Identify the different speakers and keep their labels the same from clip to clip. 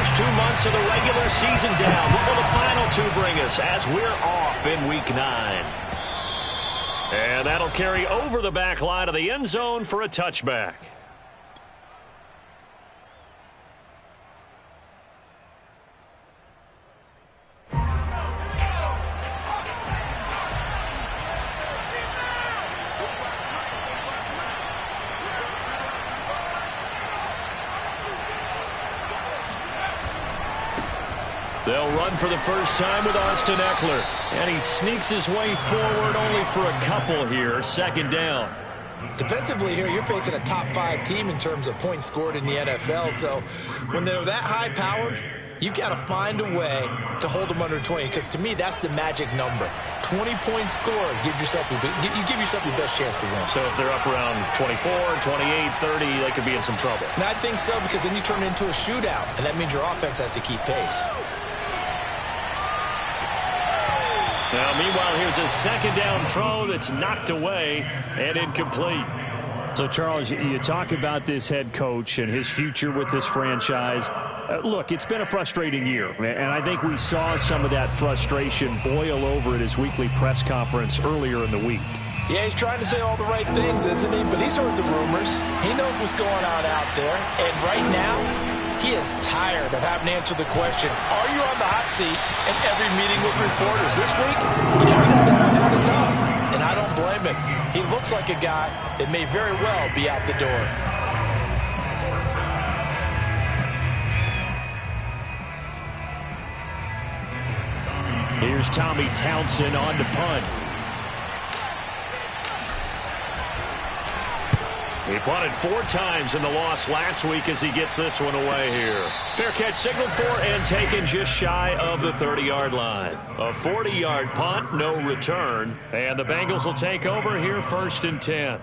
Speaker 1: first 2 months of the regular season down. What will the final two bring us as we're off in Week 9? And that'll carry over the back line of the end zone for a touchback. They'll run for the first time with Austin Eckler. And he sneaks his way forward only for a couple here. Second down.
Speaker 2: Defensively here, you're facing a top 5 team in terms of points scored in the NFL. So when they're that high-powered, you've got to find a way to hold them under 20. Because to me, that's the magic number. 20 points scored gives yourself you give yourself your best chance to win.
Speaker 1: So if they're up around 24, 28, 30, they could be in some trouble.
Speaker 2: And I think so, because then you turn it into a shootout. And that means your offense has to keep pace.
Speaker 1: Now, meanwhile, here's a second down throw that's knocked away and incomplete.
Speaker 3: So, Charles, you talk about this head coach and his future with this franchise. Look, it's been a frustrating year, and I think we saw some of that frustration boil over at his weekly press conference earlier in the week.
Speaker 2: Yeah, he's trying to say all the right things, isn't he? But he's heard the rumors. He knows what's going on out there. And right now, he is tired of having to answer the question, are you on the hot seat in every meeting with reporters? This week, he kind of said, I've had enough. And I don't blame him. He looks like a guy that may very well be out the door.
Speaker 3: Here's Tommy Townsend on to punt.
Speaker 1: He punted 4 times in the loss last week as he gets this one away here. Fair catch signaled for and taken just shy of the 30-yard line. A 40-yard punt, no return. And the Bengals will take over here 1st and 10.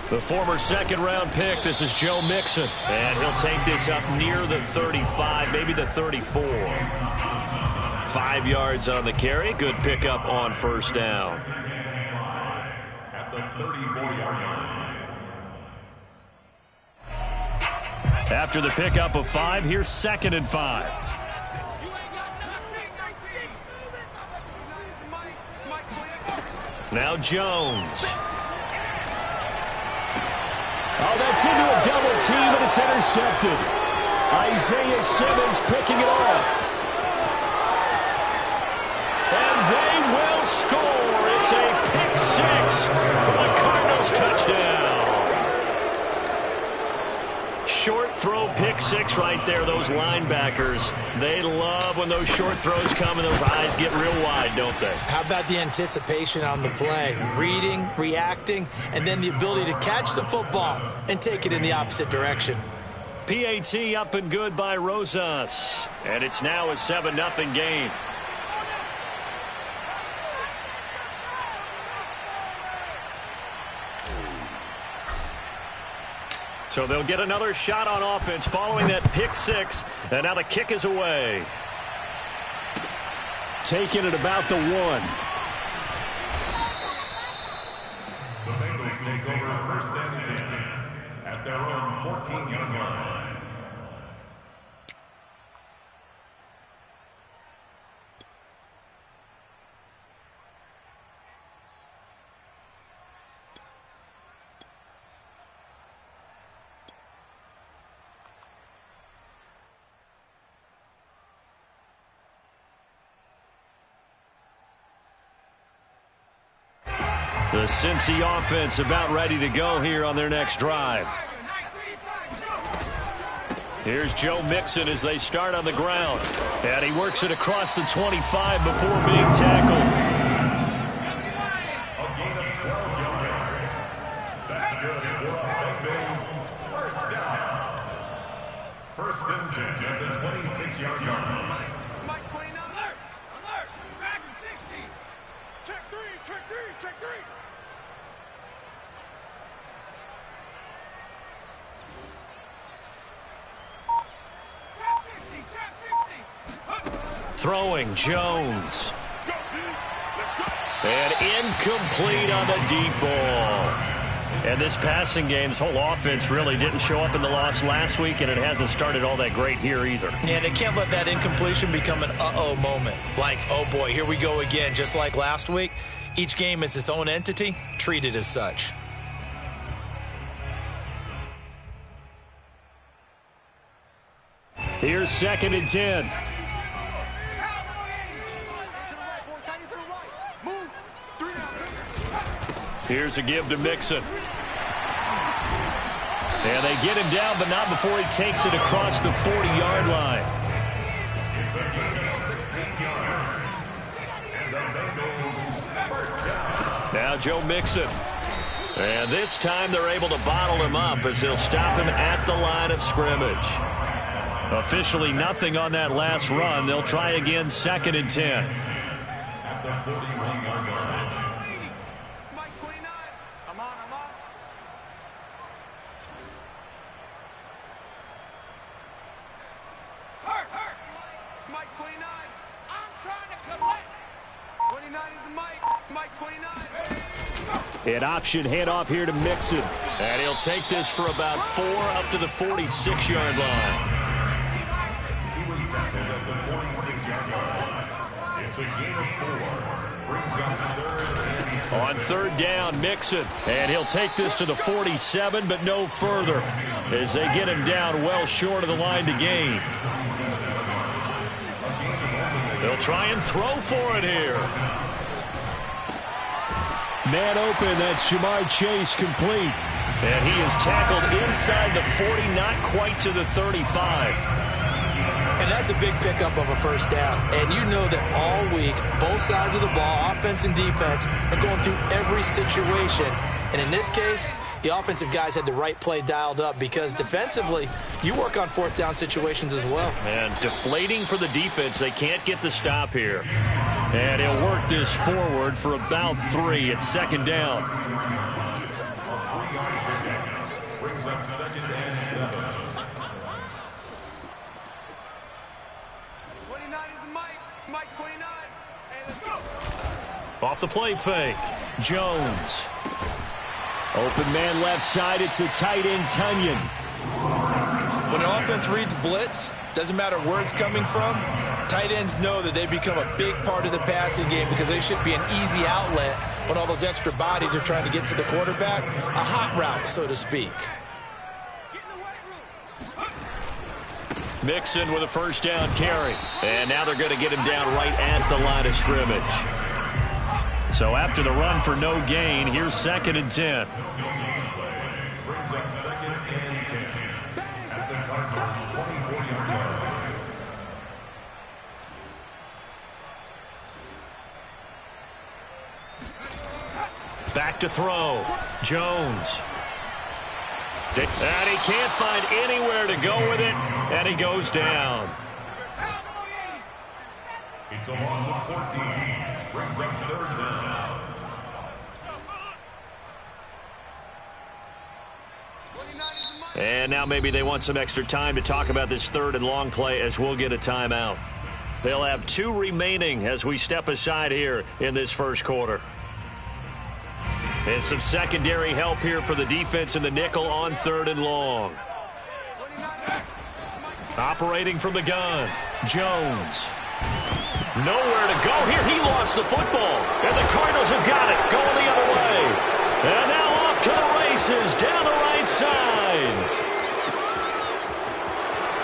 Speaker 1: The former second-round pick, this is Joe Mixon. And he'll take this up near the 35, maybe the 34. 5 yards on the carry. Good pickup on first down.
Speaker 4: At the 34-yard line.
Speaker 1: After the pickup of 5, here's 2nd and 5. Now Jones.
Speaker 3: Oh, that's into a double team, and it's intercepted. Isaiah Simmons picking it off.
Speaker 1: And they will score. It's a pick 6 for the Cardinals touchdown. Short throw pick 6 right there. Those linebackers, they love when those short throws come and those eyes get real wide, don't they?
Speaker 2: How about the anticipation on the play? Reading, reacting, and then the ability to catch the football and take it in the opposite direction.
Speaker 1: PAT up and good by Rosas. And it's now a 7-0 game. So they'll get another shot on offense following that pick 6. And now the kick is away.
Speaker 3: Taking it about the 1.
Speaker 4: The Bengals take over 1st and 10 at their own 14-yard line.
Speaker 1: The Cincy offense about ready to go here on their next drive. Here's Joe Mixon as they start on the ground. And he works it across the 25 before being tackled.
Speaker 4: A gain of 12 yards. That's good for a Bengals first down. First and 10 at the 26-yard line.
Speaker 5: Mike 29. Alert! Alert! Dragon 60. Check 3, check 3, check 3. Trap 60, trap 60.
Speaker 1: Throwing Jones. And incomplete on the deep ball. And this passing game's whole offense really didn't show up in the loss last week, and it hasn't started all that great here either.
Speaker 2: Yeah, they can't let that incompletion become an uh-oh moment. Like, oh boy, here we go again, just like last week. Each game is its own entity, treated as such.
Speaker 3: Here's 2nd and 10.
Speaker 1: Here's a give to Mixon. And they get him down, but not before he takes it across the 40-yard line.
Speaker 4: It's a gain of 16 yards. And the Bengals first down.
Speaker 1: Now Joe Mixon. And this time they're able to bottle him up as they'll stop him at the line of scrimmage. Officially nothing on that last run. They'll try again, 2nd and 10.
Speaker 4: At the 41-yard line.
Speaker 5: Mike 29. I'm on. Hurt. Mike 29. I'm trying to collect. 29 is the Mike. Mike 29.
Speaker 3: An option handoff here to Mixon.
Speaker 1: And he'll take this for about 4 up to the 46-yard line.
Speaker 4: He was tackled at the 46-yard line. It's a gain of 4. Brings up 3rd and 7.
Speaker 1: On 3rd down, Mixon. And he'll take this to the 47, but no further, as they get him down well short of the line to gain. They'll try and throw for it here.
Speaker 3: Man open, that's Jamar Chase, complete.
Speaker 1: And he is tackled inside the 40, not quite to the 35.
Speaker 2: And that's a big pickup of a first down. And you know that all week, both sides of the ball, offense and defense, are going through every situation. And in this case, the offensive guys had the right play dialed up because defensively, you work on 4th down situations as well.
Speaker 1: And deflating for the defense. They can't get the stop here. And he'll work this forward for about 3 at 2nd down.
Speaker 4: Brings up 2nd and 7.
Speaker 5: 29 is the Mike. Mike 29. Hey, let's go.
Speaker 1: Off the play fake, Jones.
Speaker 3: Open man left side, it's the tight end, Tunyon.
Speaker 2: When an offense reads blitz, doesn't matter where it's coming from, tight ends know that they become a big part of the passing game because they should be an easy outlet when all those extra bodies are trying to get to the quarterback. A hot route, so to speak.
Speaker 5: Get in the weight room.
Speaker 1: Mixon with a first down carry. And now they're going to get him down right at the line of scrimmage. So after the run for no gain, here's 2nd and 10.
Speaker 4: Brings up 2nd and 10. At the Cardinals' 24-yard line.
Speaker 1: Back to throw. Jones. And he can't find anywhere to go with it, and he goes down.
Speaker 4: It's a loss of 14. Brings up 3rd down.
Speaker 1: And now maybe they want some extra time to talk about this 3rd and long play as we'll get a timeout. They'll have 2 remaining as we step aside here in this first quarter. And some secondary help here for the defense in the nickel on 3rd and long. Operating from the gun, Jones. Nowhere to go here. He lost the football. And the Cardinals have got it. Going the other way. And now off to the races down the right side.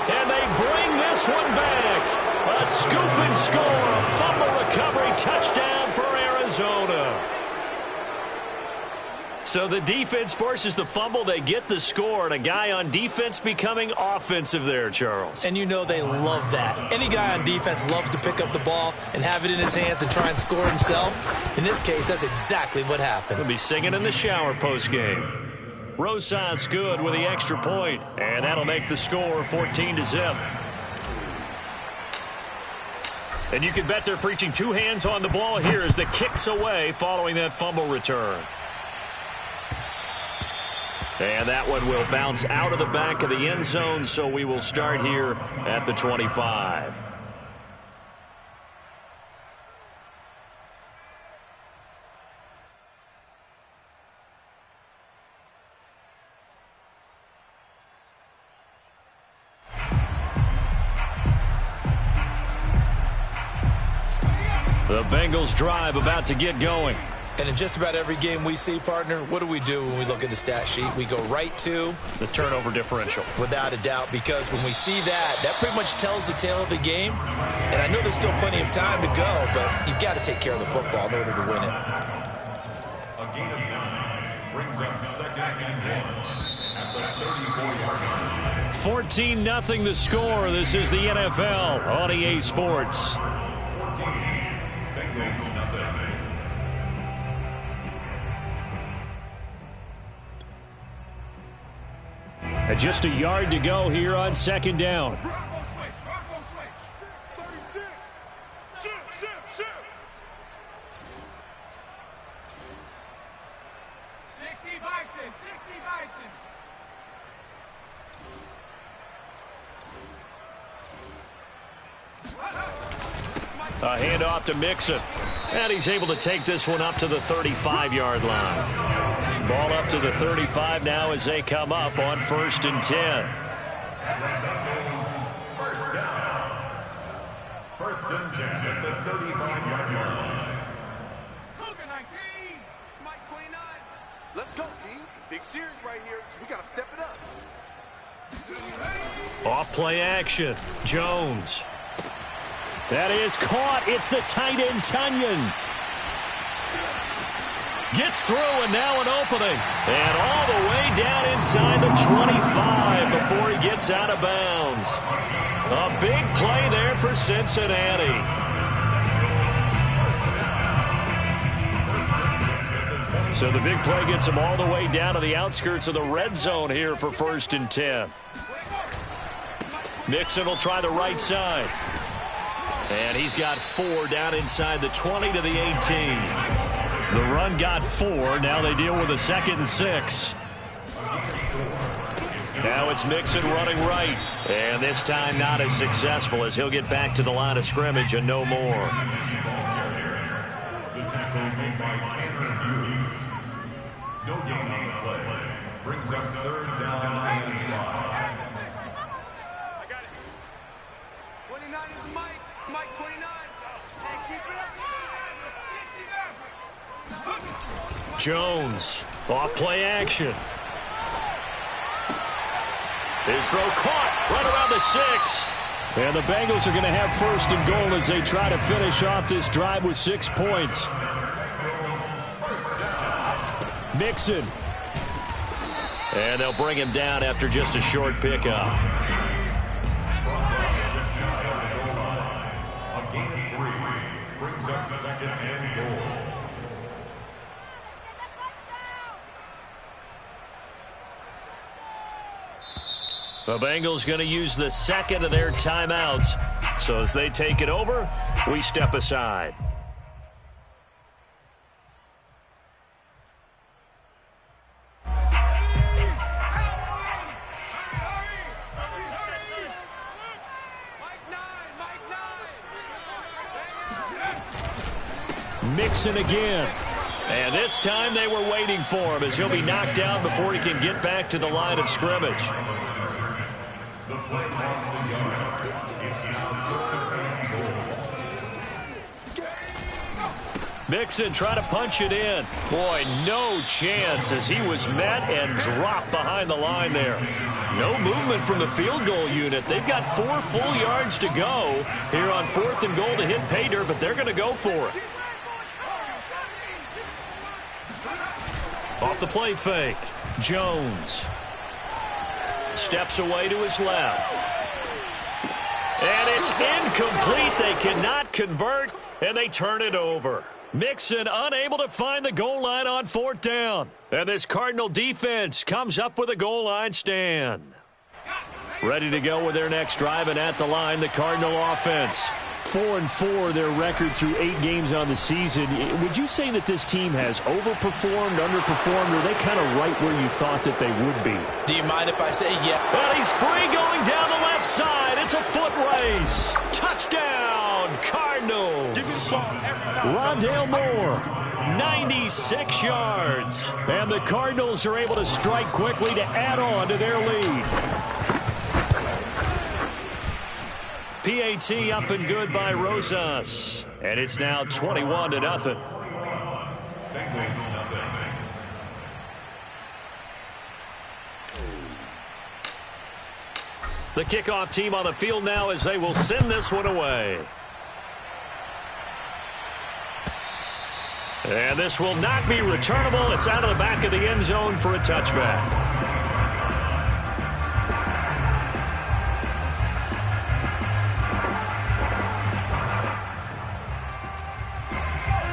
Speaker 1: And they bring this one back. A scoop and score. A fumble recovery touchdown for Arizona. So the defense forces the fumble. They get the score. And a guy on defense becoming offensive there, Charles.
Speaker 2: And you know they love that. Any guy on defense loves to pick up the ball and have it in his hands and try and score himself. In this case, that's exactly what happened.
Speaker 1: He'll be singing in the shower post-game. Rosas good with the extra point, and that'll make the score 14-0. And you can bet they're preaching two hands on the ball here as the kick's away following that fumble return. And that one will bounce out of the back of the end zone, so we will start here at the 25. The Bengals drive about to get going.
Speaker 2: And in just about every game we see, partner, what do we do when we look at the stat sheet? We go right to
Speaker 1: the turnover differential.
Speaker 2: Without a doubt, because when we see that, that pretty much tells the tale of the game. And I know there's still plenty of time to go, but you've got to take care of the football in order to win it.
Speaker 4: A gain of 9 brings up 2nd and 1 at the 34-yard line.
Speaker 1: 14-0 the score. This is the NFL on EA Sports.
Speaker 4: 14, Bengals nothing.
Speaker 3: And just a yard to go here on 2nd down.
Speaker 5: Rocco switch. 36. Shoot. 60 Bison.
Speaker 1: A handoff to Mixon. And he's able to take this one up to the 35-yard line. Ball up to the 35 now as they come up on 1st and 10.
Speaker 4: First down. 1st and 10 at the 35-yard line.
Speaker 5: Cougar 19. Mike 29. Let's go, D. Big series right here. So we got to step it up.
Speaker 1: Off play action. Jones. That is caught. It's the tight end, Tunyon. Gets through, and now an opening. And all the way down inside the 25 before he gets out of bounds. A big play there for Cincinnati. So the big play gets him all the way down to the outskirts of the red zone here for 1st and 10. Mixon will try the right side. And he's got 4 down inside the 20 to the 18. The run got 4. Now they deal with a 2nd and 6. Now it's Mixon running right. And this time not as successful as he'll get back to the line of scrimmage and no more.
Speaker 4: The tackle made by Tanner Hughes. No gain on the play. Brings up 3rd down and 5.
Speaker 5: I got it. 29 is Mike. Mike 29. And keep it up. 69.
Speaker 1: Jones, off play action. His throw caught right around the 6.
Speaker 3: And the Bengals are going to have 1st and goal as they try to finish off this drive with 6 points. Mixon.
Speaker 1: And they'll bring him down after just a short pickup.
Speaker 4: A gain of 3 brings up 2nd and goal.
Speaker 1: The Bengals going to use the 2nd of their timeouts. So as they take it over, we step aside. Mixon again. And this time they were waiting for him as he'll be knocked down before he can get back to the line of scrimmage.
Speaker 4: The play lost the yard. It's now 2nd and goal.
Speaker 1: Mixon trying to punch it in. Boy, no chance as he was met and dropped behind the line there. No movement from the field goal unit. They've got 4 full yards to go here on 4th and goal to hit pay dirt, but they're going to go for it. Off the play fake. Jones. Steps away to his left. And it's incomplete. They cannot convert, and they turn it over. Mixon unable to find the goal line on 4th down. And this Cardinal defense comes up with a goal line stand. Ready to go with their next drive, and at the line, the Cardinal offense.
Speaker 3: 4-4, their record through 8 games on the season. Would you say that this team has overperformed, underperformed, or are they kind of right where you thought that they would be?
Speaker 2: Do you mind if I say yeah?
Speaker 1: But he's free going down the left side. It's a foot race. Touchdown, Cardinals. Rondale Moore, 96 yards. And the Cardinals are able to strike quickly to add on to their lead. PAT up and good by Rosas. And it's now 21-0. The kickoff team on the field now as they will send this one away. And this will not be returnable. It's out of the back of the end zone for a touchback.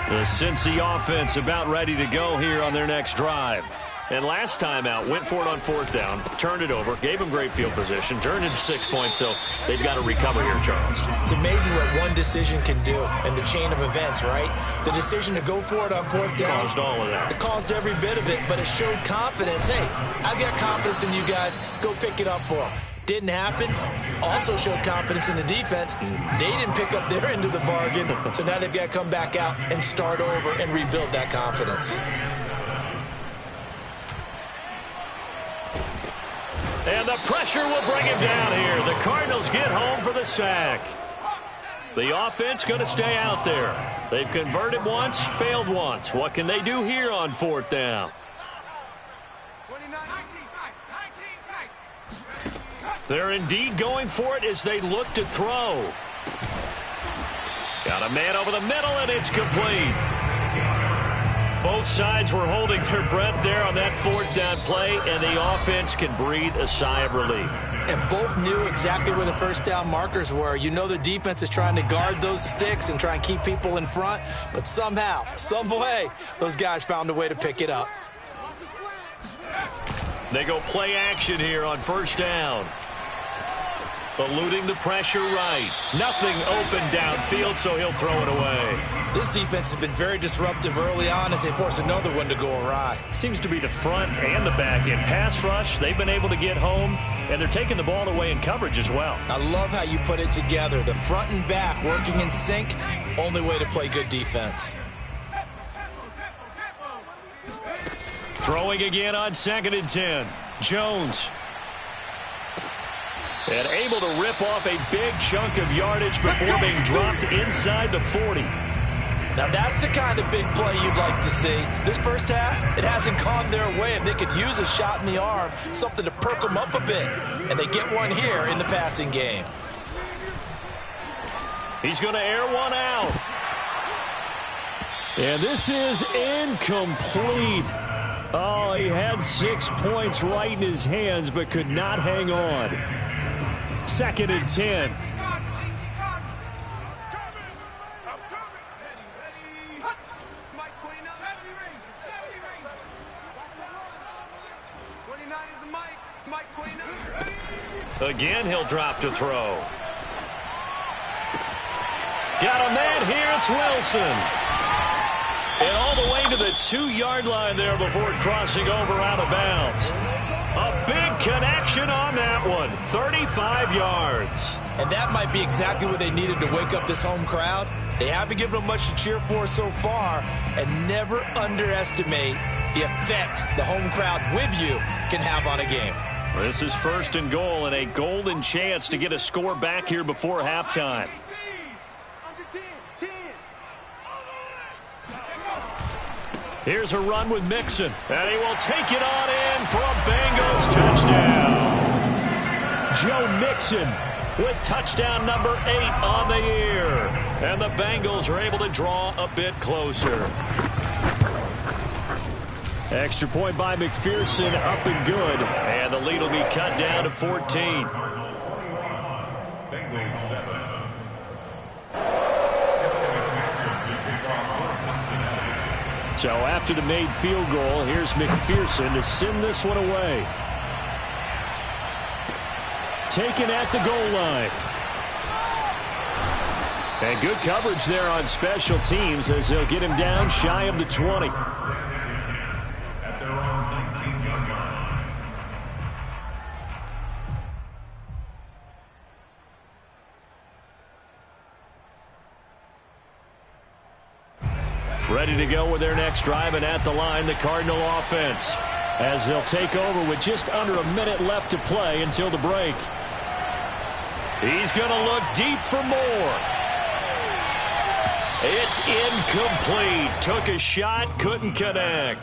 Speaker 1: The Cincy offense about ready to go here on their next drive. And last time out, went for it on 4th down, turned it over, gave them great field position, turned into 6 points, so they've got to recover here, Charles.
Speaker 2: It's amazing what one decision can do in the chain of events, right? The decision to go for it on 4th down.
Speaker 1: Caused all of that.
Speaker 2: It caused every bit of it, but it showed confidence. Hey, I've got confidence in you guys. Go pick it up for them. Didn't happen. Also showed confidence in the defense. They didn't pick up their end of the bargain, so now they've got to come back out and start over and rebuild that confidence.
Speaker 1: And the pressure will bring him down here. The Cardinals get home for the sack. The offense going to stay out there. They've converted once, failed once. What can they do here on 4th down? They're indeed going for it as they look to throw. Got a man over the middle, and it's complete. Both sides were holding their breath there on that 4th down play, and the offense can breathe a sigh of relief.
Speaker 2: And both knew exactly where the first down markers were. You know the defense is trying to guard those sticks and try and keep people in front, but somehow, some way, those guys found a way to pick it up.
Speaker 1: They go play action here on 1st down. Eluding the pressure right. Nothing open downfield, so he'll throw it away.
Speaker 2: This defense has been very disruptive early on as they force another one to go awry.
Speaker 3: Seems to be the front and the back. In pass rush, they've been able to get home, and they're taking the ball away in coverage as well.
Speaker 2: I love how you put it together. The front and back working in sync, only way to play good defense.
Speaker 1: Throwing again on 2nd and 10. Jones. And able to rip off a big chunk of yardage before being dropped inside the 40.
Speaker 2: Now that's the kind of big play you'd like to see. This first half, it hasn't gone their way, and they could use a shot in the arm, something to perk them up a bit. And they get one here in the passing game.
Speaker 1: He's going to air one out.
Speaker 3: And this is incomplete. Oh, he had 6 points right in his hands, but could not hang on. 2nd and 10.
Speaker 1: Again, he'll drop to throw. Got a man here. It's Wilson. And all the way to the 2-yard line there before crossing over out of bounds. A big connection on that one. 35 yards.
Speaker 2: And that might be exactly what they needed to wake up this home crowd. They haven't given them much to cheer for so far. And never underestimate the effect the home crowd with you can have on a game.
Speaker 1: This is 1st and goal and a golden chance to get a score back here before halftime. Here's a run with Mixon, and he will take it on in for a Bengals touchdown.
Speaker 3: Joe Mixon
Speaker 1: with touchdown number 8 on the year. And the Bengals are able to draw a bit closer.
Speaker 3: Extra point by McPherson, up and good.
Speaker 1: And the lead will be cut down to 14.
Speaker 4: Bengals 7.
Speaker 3: So after the made field goal, here's McPherson to send this one away. Taken at the goal line. And good coverage there on special teams as they'll get him down shy of the 20.
Speaker 4: At their own 19-yard line.
Speaker 1: Ready to go with their next drive, and at the line, the Cardinal offense, as they'll take over with just under a minute left to play until the break. He's going to look deep for more. It's incomplete. Took a shot, couldn't connect.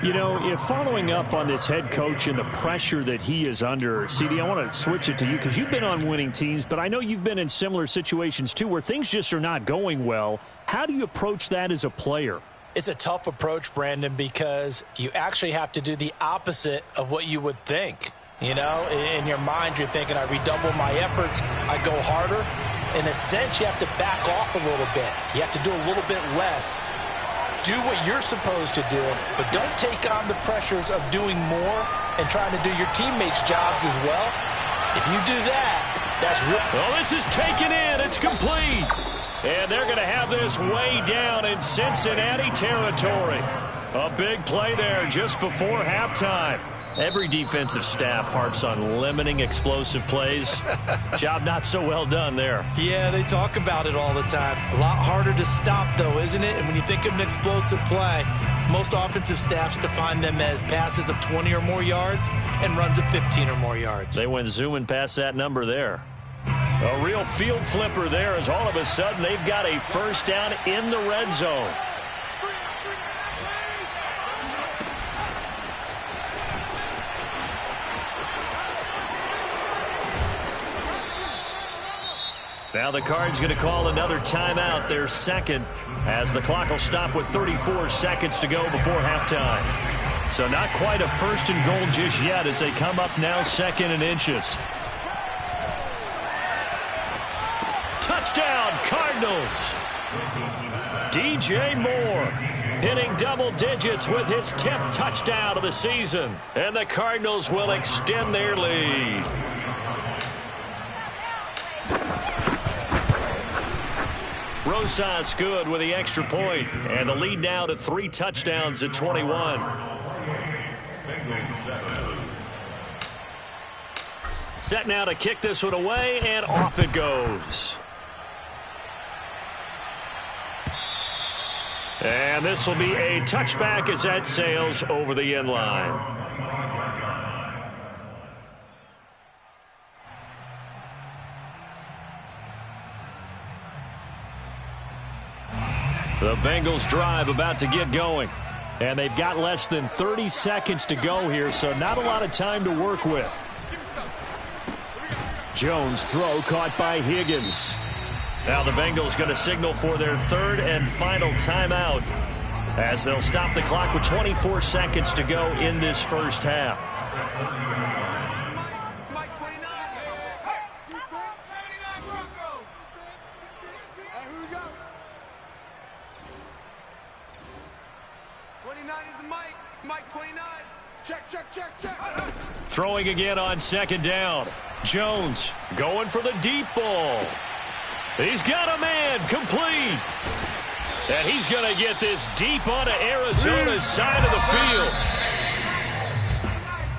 Speaker 3: You know, if following up on this head coach and the pressure that he is under, CD, I want to switch it to you because you've been on winning teams, but I know you've been in similar situations too where things just are not going well. How do you approach that as a player?
Speaker 2: It's a tough approach, Brandon, because you actually have to do the opposite of what you would think. You know, in your mind, you're thinking, I redouble my efforts, I go harder. In a sense, you have to back off a little bit. You have to do a little bit less. Do what you're supposed to do, but don't take on the pressures of doing more and trying to do your teammates' jobs as well. If you do that, that's real.
Speaker 1: Well, this is taken in. It's complete. And they're going to have this way down in Cincinnati territory. A big play there just before halftime. Every defensive staff harps on limiting explosive plays. Job not so well done there.
Speaker 2: Yeah, they talk about it all the time. A lot harder to stop, though, isn't it? And when you think of an explosive play, most offensive staffs define them as passes of 20 or more yards and runs of 15 or more yards.
Speaker 1: They went zooming past that number there. A real field flipper there as all of a sudden they've got a first down in the red zone. Now the Cards going to call another timeout, their second, as the clock will stop with 34 seconds to go before halftime. So not quite a first and goal just yet as they come up now second and inches. Touchdown, Cardinals! DJ Moore hitting double digits with his 10th touchdown of the season. And the Cardinals will extend their lead. Rosas good with the extra point, and the lead now to 3 touchdowns at 21. Set now to kick this one away, and off it goes. And this will be a touchback as that sails over the end line. The Bengals drive about to get going. And they've got less than 30 seconds to go here, so not a lot of time to work with. Jones throw caught by Higgins. Now the Bengals going to signal for their third and final timeout as they'll stop the clock with 24 seconds to go in this first half. Throwing again on second down. Jones going for the deep ball. He's got a man, complete. And he's going to get this deep onto Arizona's side of the field.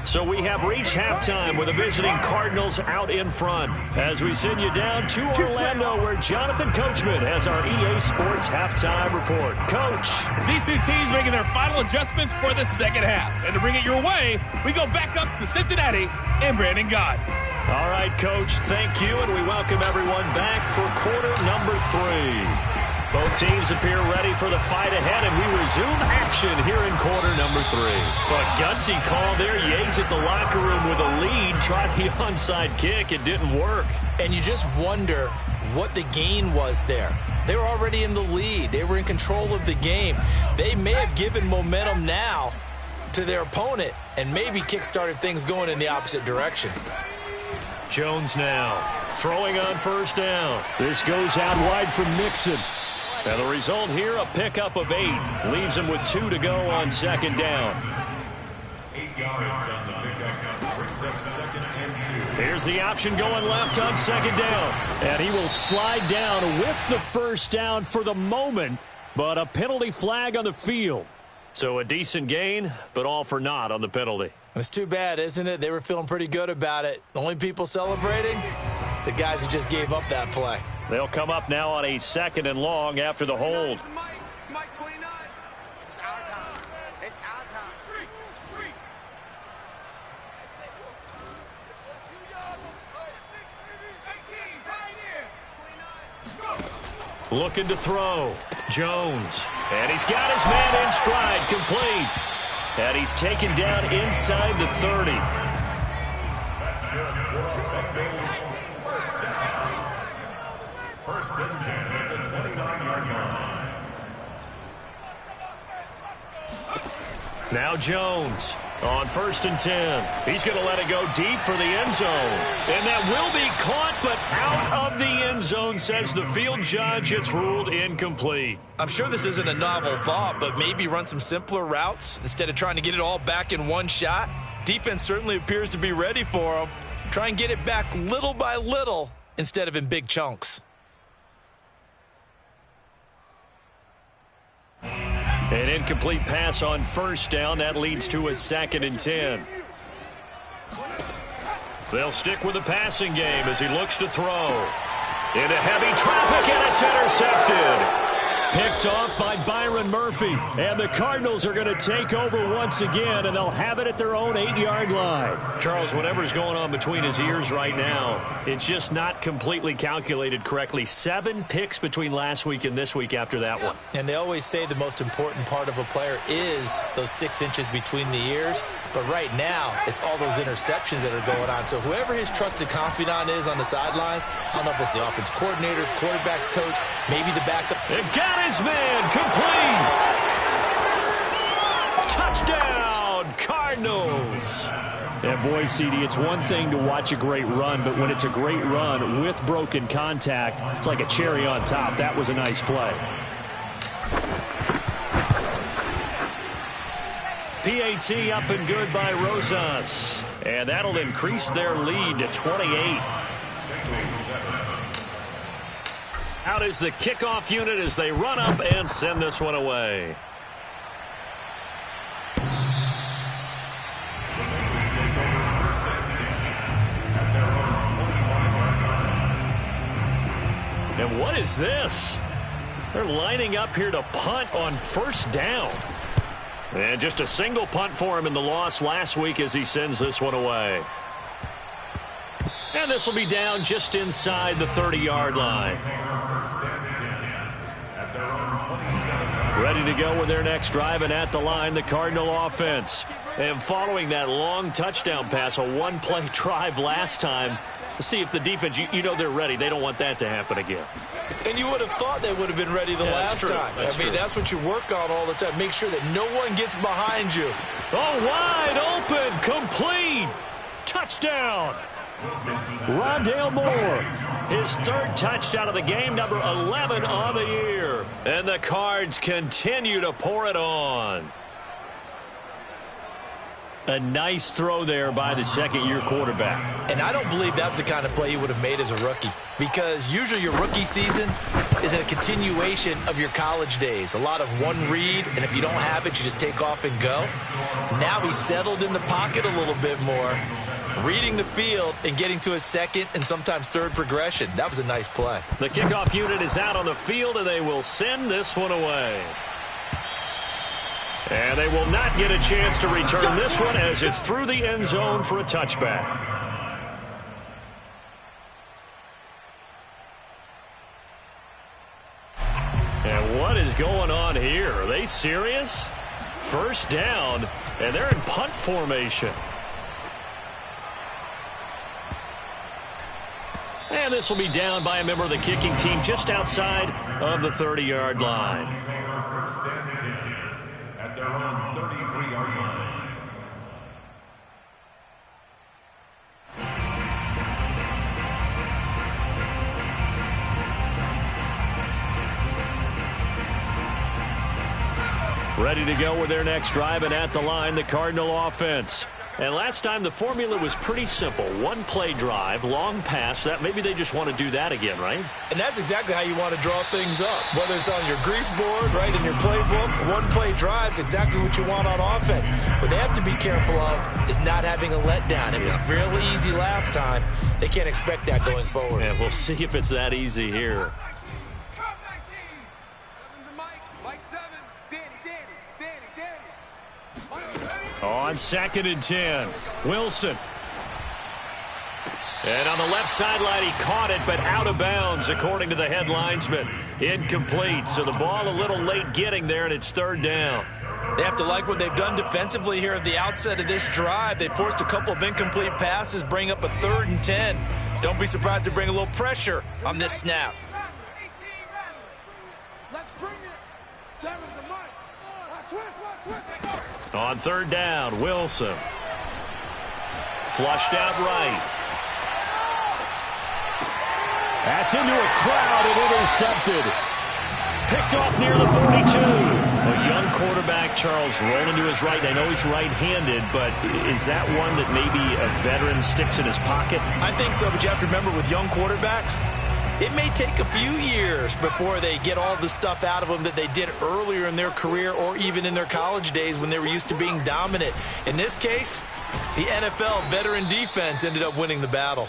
Speaker 1: So we have reached halftime with the visiting Cardinals out in front as we send you down to Orlando where Jonathan Coachman has our EA Sports halftime report. Coach.
Speaker 6: These two teams making their final adjustments for the second half. And to bring it your way, we go back up to Cincinnati and Brandon Gott.
Speaker 1: All right, Coach, thank you, and we welcome everyone back for quarter number 3. Both teams appear ready for the fight ahead, and we resume action here in quarter number 3. But gutsy call there. Yates at the locker room with a lead. Tried the onside kick. It didn't work.
Speaker 2: And you just wonder what the gain was there. They were already in the lead. They were in control of the game. They may have given momentum now to their opponent and maybe kick-started things going in the opposite direction.
Speaker 1: Jones now throwing on first down.
Speaker 3: This goes out wide from Mixon.
Speaker 1: And the result here, a pickup of 8. Leaves him with 2 to go on second down.
Speaker 4: 8 yards on the pickup. Brings up second and 2.
Speaker 1: Here's the option going left on second down.
Speaker 3: And he will slide down with the first down for the moment, but a penalty flag on the field.
Speaker 1: So a decent gain, but all for naught on the penalty.
Speaker 2: It's too bad, isn't it? They were feeling pretty good about it. The only people celebrating, the guys who just gave up that play.
Speaker 1: They'll come up now on a 2nd and long after the hold.
Speaker 5: Mike 29. It's our time. It's our time.
Speaker 1: Looking to throw. Jones. And he's got his man in stride, complete. And he's taken down inside the 30.
Speaker 4: That's good. First and 10 at the 29-yard line.
Speaker 1: Now Jones on 1st and 10. He's going to let it go deep for the end zone. And that will be caught, but out of the end zone, says the field judge. It's ruled incomplete.
Speaker 2: I'm sure this isn't a novel thought, but maybe run some simpler routes instead of trying to get it all back in one shot. Defense certainly appears to be ready for him. Try and get it back little by little instead of in big chunks.
Speaker 1: An incomplete pass on 1st down. That leads to a 2nd and 10. They'll stick with the passing game as he looks to throw. Into heavy traffic, and it's intercepted. Picked off by Byron Murphy.
Speaker 3: And the Cardinals are going to take over once again, and they'll have it at their own 8-yard line.
Speaker 1: Charles, whatever's going on between his ears right now, it's just not completely calculated correctly. 7 picks between last week and this week after that one.
Speaker 2: And they always say the most important part of a player is those 6 inches between the ears. But right now, it's all those interceptions that are going on. So whoever his trusted confidant is on the sidelines, I don't know if it's the offense coordinator, the quarterback's coach, maybe the backup.
Speaker 1: They've got his man complete. Touchdown, Cardinals.
Speaker 3: And boy, CD, it's one thing to watch a great run, but when it's a great run with broken contact, it's like a cherry on top. That was a nice play.
Speaker 1: PAT up and good by Rosas. And that'll increase their lead to 28. Out is the kickoff unit as they run up and send this one away. And what is this? They're lining up here to punt on 1st down. And just a single punt for him in the loss last week as he sends this one away. And this will be down just inside the 30-yard line. Ready to go with their next drive, and at the line, the Cardinal offense. And following that long touchdown pass, a one-play drive last time, let's see if the defense, you know they're ready. They don't want that to happen again.
Speaker 2: And you would have thought they would have been ready the last time. That's what you work on all the time. Make sure that no one gets behind you.
Speaker 1: Oh, wide open, complete, touchdown. Rondale Moore, his 3rd touchdown of the game, number 11 on the year. And the Cards continue to pour it on. A nice throw there by the 2nd-year quarterback.
Speaker 2: And I don't believe that was the kind of play he would have made as a rookie, because usually your rookie season is a continuation of your college days. A lot of one read, and if you don't have it, you just take off and go. Now he's settled in the pocket a little bit more, reading the field and getting to his 2nd and sometimes 3rd progression. That was a nice play.
Speaker 1: The kickoff unit is out on the field, and they will send this one away. And they will not get a chance to return this one as it's through the end zone for a touchback. And what is going on here? Are they serious? 1st down, and they're in punt formation. And this will be down by a member of the kicking team just outside of the 30-yard line.
Speaker 4: At their own 33-yard line.
Speaker 1: Ready to go with their next drive, and at the line, the Cardinal offense. And last time, the formula was pretty simple. One-play drive, long pass. That maybe they just want to do that again, right?
Speaker 2: And that's exactly how you want to draw things up. Whether it's on your grease board, right, in your playbook, one-play drive's exactly what you want on offense. What they have to be careful of is not having a letdown. It was real easy last time. They can't expect that going forward.
Speaker 1: And we'll see if it's that easy here. On 2nd and 10, Wilson. And on the left sideline, he caught it, but out of bounds, according to the head linesman. Incomplete, so the ball a little late getting there, and it's 3rd down.
Speaker 2: They have to like what they've done defensively here at the outset of this drive. They forced a couple of incomplete passes, bring up a 3rd and 10. Don't be surprised to bring a little pressure on this snap.
Speaker 5: Let's bring it. 7's the mic. Switch.
Speaker 1: On 3rd down, Wilson. Flushed out right.
Speaker 3: That's into a crowd and intercepted.
Speaker 1: Picked off near the 42. A young quarterback, Charles, rolling to his right. I know he's right-handed, but is that one that maybe a veteran sticks in his pocket?
Speaker 2: I think so, but you have to remember with young quarterbacks, it may take a few years before they get all the stuff out of them that they did earlier in their career or even in their college days when they were used to being dominant. In this case, the NFL veteran defense ended up winning the battle.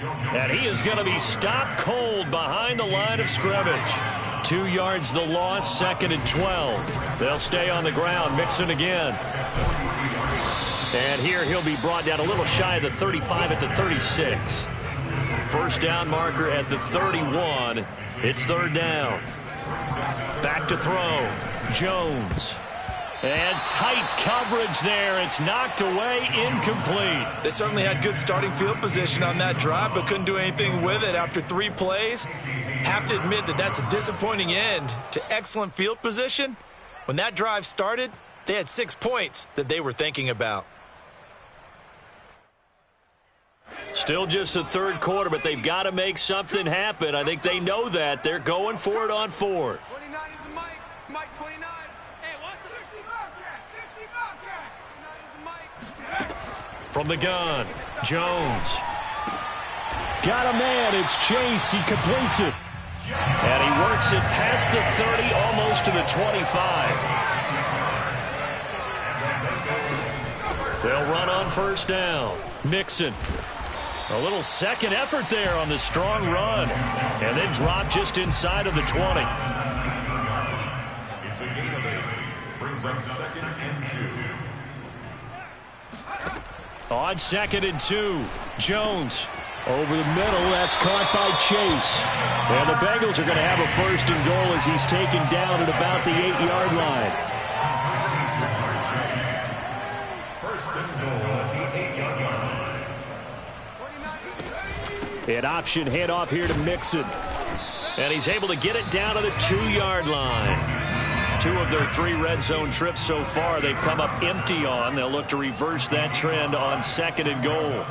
Speaker 1: And he is going to be stopped cold behind the line of scrimmage. 2 yards the loss, 2nd and 12. They'll stay on the ground, Mixon again. And here he'll be brought down a little shy of the 35 at the 36. First down marker at the 31. It's 3rd down. Back to throw. Jones. And tight coverage there. It's knocked away, incomplete.
Speaker 2: They certainly had good starting field position on that drive, but couldn't do anything with it after 3 plays. Have to admit that that's a disappointing end to excellent field position. When that drive started, they had 6 points that they were thinking about.
Speaker 1: Still just the 3rd quarter, but they've got to make something happen. I think they know that. They're going for it on 4th.
Speaker 5: 29 is the mic. Mike 29. Hey, what's the 60 Bobcat? 60 Bobcat. 29 is the mic.
Speaker 1: From the gun, Jones.
Speaker 3: Got a man. It's Chase. He completes it.
Speaker 1: And he works it past the 30, almost to the 25. They'll run on 1st down. Mixon. A little second effort there on the strong run. And then drop just inside of the 20.
Speaker 4: It's a gain of 8. Brings up 2nd and 2.
Speaker 1: On 2nd and 2, Jones.
Speaker 3: Over the middle, that's caught by Chase. And the Bengals are going to have a 1st and goal as he's taken down at about the 8-yard line.
Speaker 4: 1st and goal at the 8-yard line.
Speaker 3: An option handoff here to Mixon.
Speaker 1: And he's able to get it down to the 2-yard line. 2 of their 3 red zone trips so far they've come up empty on. They'll look to reverse that trend on 2nd and goal.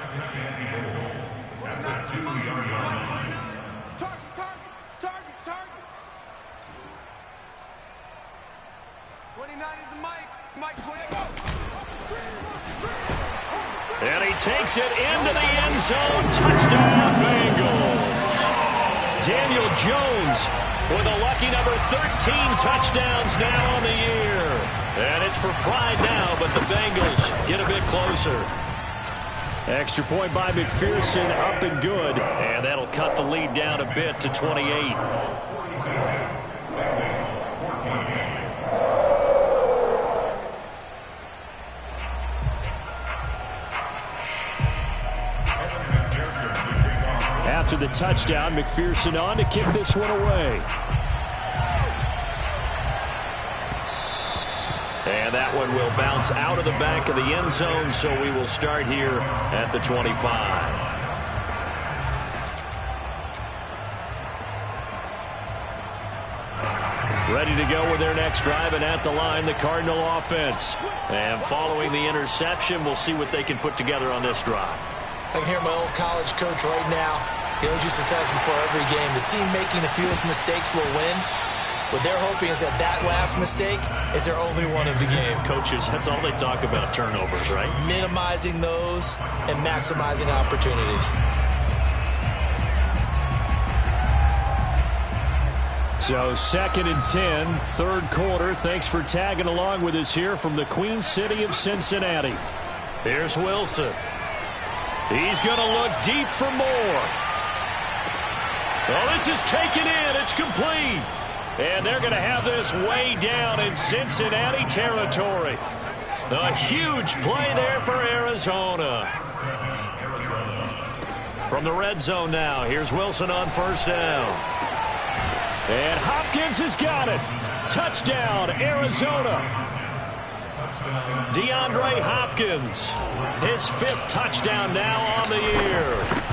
Speaker 4: At the 2-yard line.
Speaker 5: Target. 29 is the mic. Mike 29.
Speaker 1: And he takes it into the end zone. Touchdown, Bengals. Daniel Jones with a lucky number 13 touchdowns now on the year. And it's for pride now, but the Bengals get a bit closer.
Speaker 3: Extra point by McPherson, up and good.
Speaker 1: And that'll cut the lead down a bit to 28.
Speaker 3: After the touchdown, McPherson on to kick this one away.
Speaker 1: And that one will bounce out of the back of the end zone, so we will start here at the 25. Ready to go with their next drive, and at the line, the Cardinal offense. And following the interception, we'll see what they can put together on this drive.
Speaker 2: I can hear my old college coach right now. He always used to tell us before every game, the team making the fewest mistakes will win. What they're hoping is that that last mistake is their only one of the game.
Speaker 1: Coaches, that's all they talk about, turnovers, right?
Speaker 2: Minimizing those and maximizing opportunities.
Speaker 3: So 2nd and 10, third quarter. Thanks for tagging along with us here from the Queen City of Cincinnati.
Speaker 1: Here's Wilson. He's going to look deep for more. Well, this is taken in. It's complete. And they're going to have this way down in Cincinnati territory. A huge play there for Arizona. From the red zone now, here's Wilson on first down. And Hopkins has got it. Touchdown, Arizona. DeAndre Hopkins, his 5th touchdown now on the year.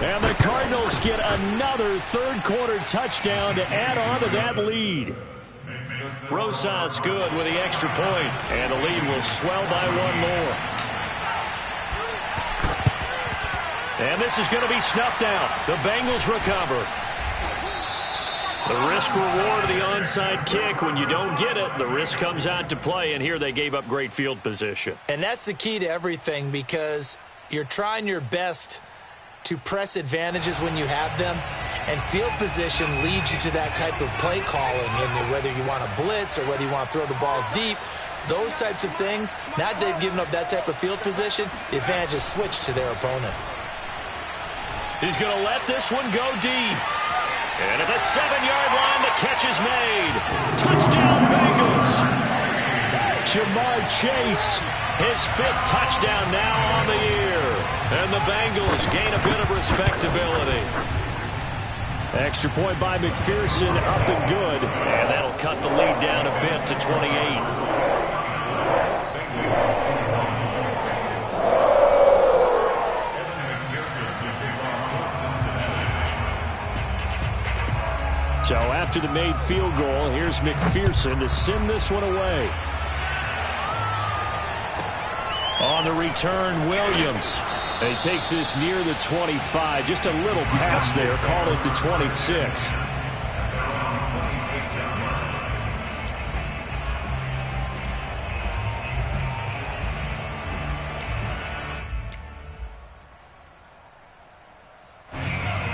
Speaker 1: And the Cardinals get another third-quarter touchdown to add on to that lead. Rosas good with the extra point, and the lead will swell by one more. And this is going to be snuffed out. The Bengals recover. The risk-reward of the onside kick, when you don't get it, the risk comes out to play, and here they gave up great field position.
Speaker 2: And that's the key to everything, because you're trying your best to press advantages when you have them, and field position leads you to that type of play calling, and whether you want to blitz or whether you want to throw the ball deep, those types of things, now that they've given up that type of field position, the advantage is switched to their opponent.
Speaker 1: He's going to let this one go deep. And at the 7-yard line, the catch is made. Touchdown, Bengals.
Speaker 3: Jamar Chase,
Speaker 1: his 5th touchdown now on the year. And the Bengals gain a bit of respectability.
Speaker 3: extra point by McPherson, up and good.
Speaker 1: And that'll cut the lead down a bit to 28.
Speaker 3: So after the made field goal, here's McPherson to send this one away.
Speaker 1: On the return, Williams.
Speaker 3: He takes this near the 25. Just a little pass there. Call it the 26.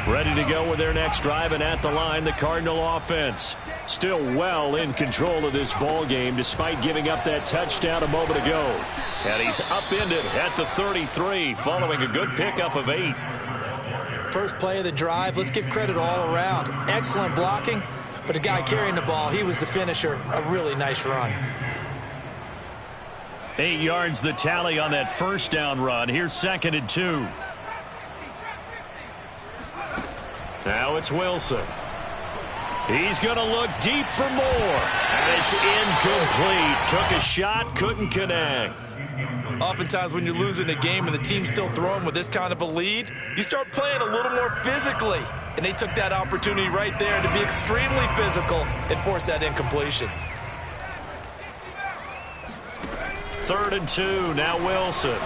Speaker 1: Ready to go with their next drive, and at the line, the Cardinal offense. Still well in control of this ball game, despite giving up that touchdown a moment ago. And he's upended at the 33, following a good pickup of 8.
Speaker 2: First play of the drive, let's give credit all around. Excellent blocking, but the guy carrying the ball, he was the finisher. A really nice run.
Speaker 1: 8 yards the tally on that first down run. Here's 2nd and 2. Now it's Wilson. He's going to look deep for more. And it's incomplete. Took a shot, couldn't connect.
Speaker 2: Oftentimes when you're losing a game and the team's still throwing with this kind of a lead, you start playing a little more physically. And they took that opportunity right there to be extremely physical and force that incompletion.
Speaker 1: 3rd and 2, now Wilson.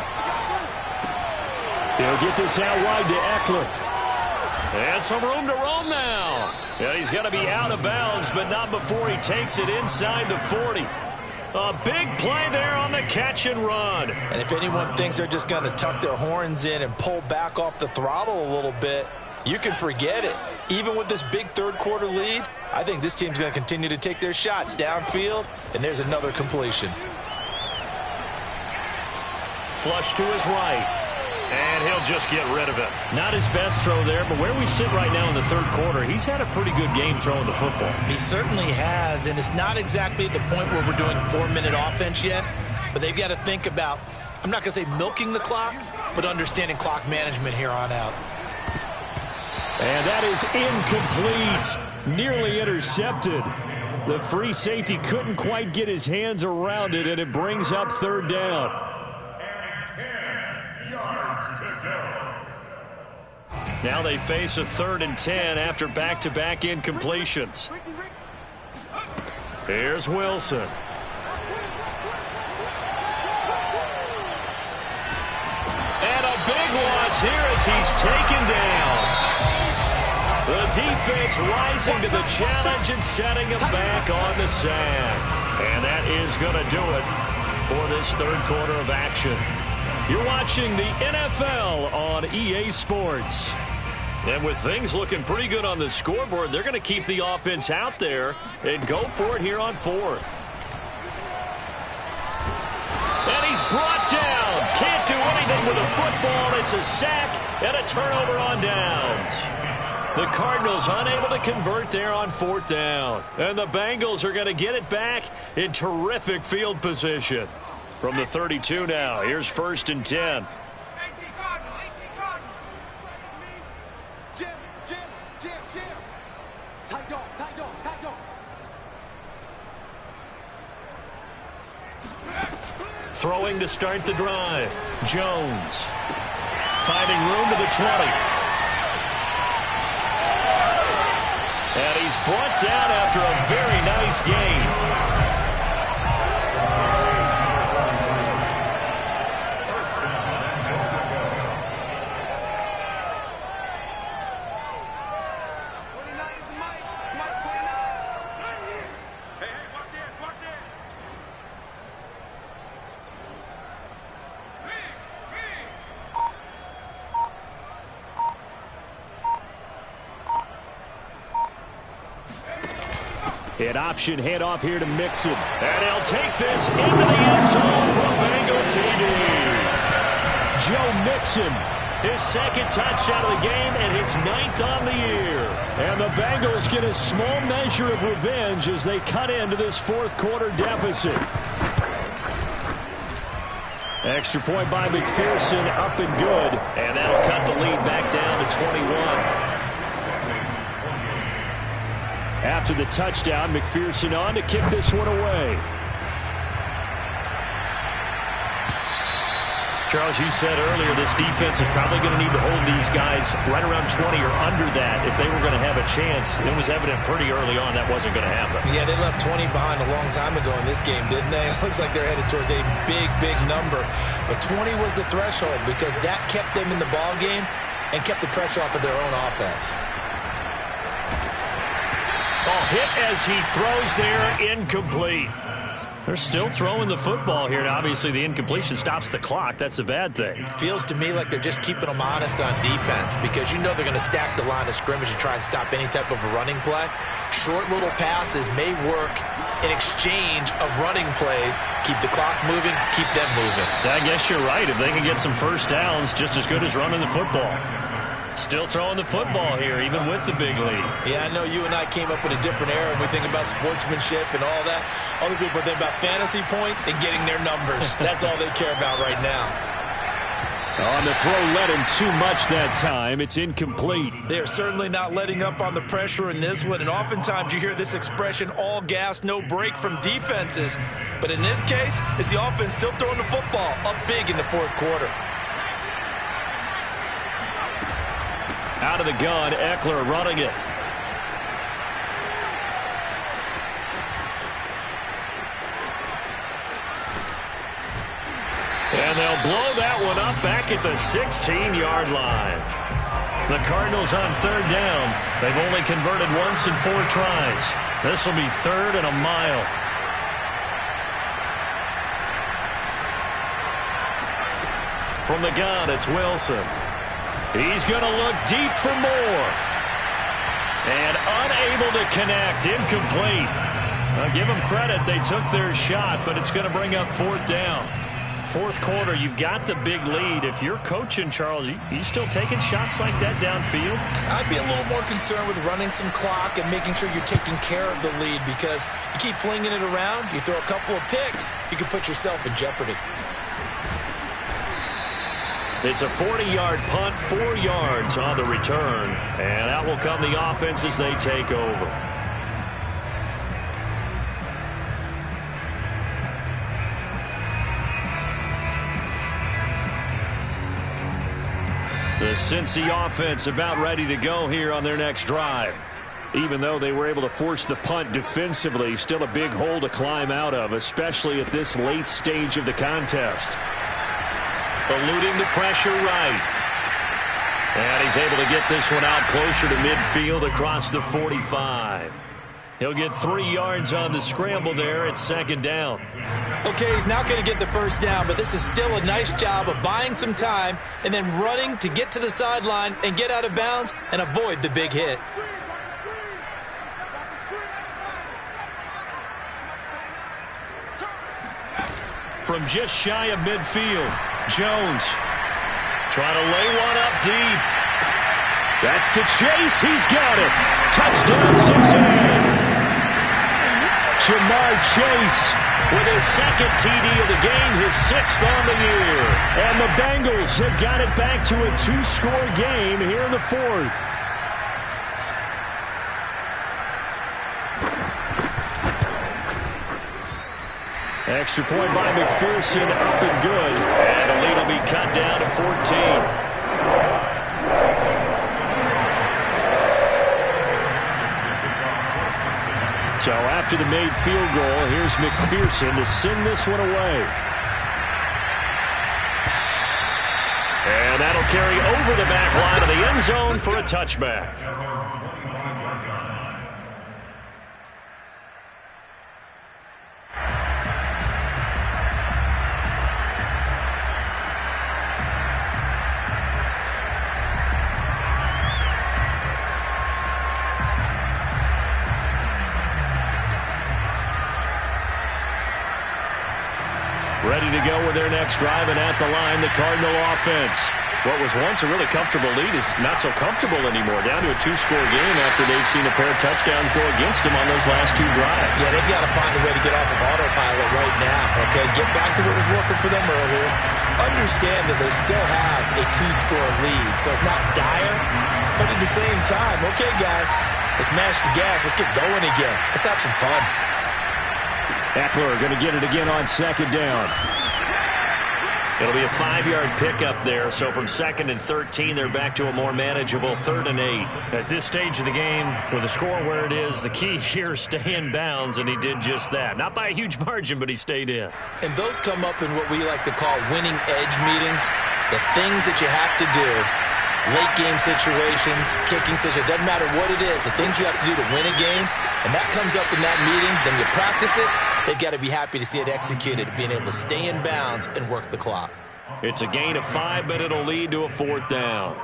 Speaker 3: He'll get this out wide to Eckler.
Speaker 1: And some room to roam now. And he's going to be out of bounds, but not before he takes it inside the 40. A big play there on the catch and run.
Speaker 2: And if anyone thinks they're just going to tuck their horns in and pull back off the throttle a little bit, you can forget it. Even with this big third-quarter lead, I think this team's going to continue to take their shots downfield, and there's another completion.
Speaker 1: Flush to his right. And he'll just get rid of it. Not his best throw there, but where we sit right now in the third quarter, he's had a pretty good game throwing the football.
Speaker 2: He certainly has, and it's not exactly at the point where we're doing 4-minute offense yet, but they've got to think about, I'm not going to say milking the clock, but understanding clock management here on out.
Speaker 3: And that is incomplete. Nearly intercepted. The free safety couldn't quite get his hands around it, and it brings up 3rd down.
Speaker 1: Now they face a 3rd and 10 after back-to-back incompletions. Here's Wilson. And a big loss here as he's taken down. The defense rising to the challenge and setting them back on the sand. And that is going to do it for this third quarter of action. You're watching the NFL on EA Sports. And with things looking pretty good on the scoreboard, they're going to keep the offense out there and go for it here on fourth. And he's brought down. Can't do anything with a football. It's a sack and a turnover on downs. The Cardinals unable to convert there on fourth down. And the Bengals are going to get it back in terrific field position. From the 32 now, here's 1st and 10. Throwing to start the drive. Jones finding room to the 20. And he's brought down after a very nice gain. An option handoff here to Mixon. And he'll take this into the end zone from Bengal TD. Joe Mixon, his second touchdown of the game and his 9th on the year. And the Bengals get a small measure of revenge as they cut into this fourth quarter deficit. Extra point by McPherson, up and good. And that'll cut the lead back down to 21. After the touchdown, McPherson on to kick this one away. Charles, you said earlier this defense is probably going to need to hold these guys right around 20 or under that if they were going to have a chance. It was evident pretty early on that wasn't going to happen.
Speaker 2: Yeah, they left 20 behind a long time ago in this game, didn't they? It looks like they're headed towards a big, big number. But 20 was the threshold because that kept them in the ball game and kept the pressure off of their own offense.
Speaker 1: Oh, hit as he throws there, incomplete. They're still throwing the football here, and obviously the incompletion stops the clock. That's the bad thing.
Speaker 2: Feels to me like they're just keeping them honest on defense because you know they're going to stack the line of scrimmage and try and stop any type of a running play. Short little passes may work in exchange of running plays. Keep the clock moving, keep them moving.
Speaker 1: I guess you're right. If they can get some first downs, just as good as running the football. Still throwing the football here, even with the big lead.
Speaker 2: Yeah, I know you and I came up in a different era. We think about sportsmanship and all that. Other people think about fantasy points and getting their numbers. That's all they care about right now.
Speaker 3: On the throw, let him too much that time. It's incomplete.
Speaker 2: They're certainly not letting up on the pressure in this one. And oftentimes you hear this expression, all gas, no break from defenses. But in this case, it's the offense still throwing the football up big in the fourth quarter.
Speaker 1: Out of the gun, Eckler running it. And they'll blow that one up back at the 16-yard line. The Cardinals on third down. They've only converted once in 4 tries. This will be 3rd and a mile. From the gun, it's Wilson. He's going to look deep for more. And unable to connect. Incomplete. I'll give them credit. They took their shot, but it's going to bring up 4th down. Fourth quarter, you've got the big lead. If you're coaching, Charles, you still taking shots like that downfield?
Speaker 2: I'd be a little more concerned with running some clock and making sure you're taking care of the lead because you keep flinging it around, you throw a couple of picks, you can put yourself in jeopardy.
Speaker 1: It's a 40-yard punt, 4 yards on the return. And out will come the offense as they take over. The Cincy offense about ready to go here on their next drive. Even though they were able to force the punt defensively, still a big hole to climb out of, especially at this late stage of the contest. Eluding the pressure right. And he's able to get this one out closer to midfield across the 45. He'll get 3 yards on the scramble there at second down.
Speaker 2: Okay, he's not going to get the first down, but this is still a nice job of buying some time and then running to get to the sideline and get out of bounds and avoid the big hit.
Speaker 1: From just shy of midfield, Jones trying to lay one up deep. That's to Chase. He's got it. Touchdown, Cincinnati. Jamar Chase with his second TD of the game, his 6th on the year.
Speaker 3: And the Bengals have got it back to a 2-score game here in the 4th. Extra point by McPherson, up and good.
Speaker 1: And the lead will be cut down to 14.
Speaker 3: So after the made field goal, here's McPherson to send this one away.
Speaker 1: And that'll carry over the back line of the end zone for a touchback. Ready to go with their next drive, and at the line, the Cardinal offense. What was once a really comfortable lead is not so comfortable anymore. Down to a 2-score game after they've seen a pair of touchdowns go against them on those last 2 drives.
Speaker 2: Yeah, they've got to find a way to get off of autopilot right now, okay? Get back to what was working for them earlier. Understand that they still have a 2-score lead, so it's not dire, but at the same time, okay, guys, let's mash the gas. Let's get going again. Let's have some fun.
Speaker 3: Eckler going to get it again on second down.
Speaker 1: It'll be a 5-yard pickup there, so from 2nd and 13, they're back to a more manageable 3rd and 8. At this stage of the game, with the score where it is, the key here is stay in bounds, and he did just that. Not by a huge margin, but he stayed in.
Speaker 2: And those come up in what we like to call winning edge meetings, the things that you have to do. Late game situations, kicking situations, doesn't matter what it is, the things you have to do to win a game, and that comes up in that meeting, then you practice it. They've got to be happy to see it executed, being able to stay in bounds and work the clock.
Speaker 1: It's a gain of 5, but it'll lead to a 4th down.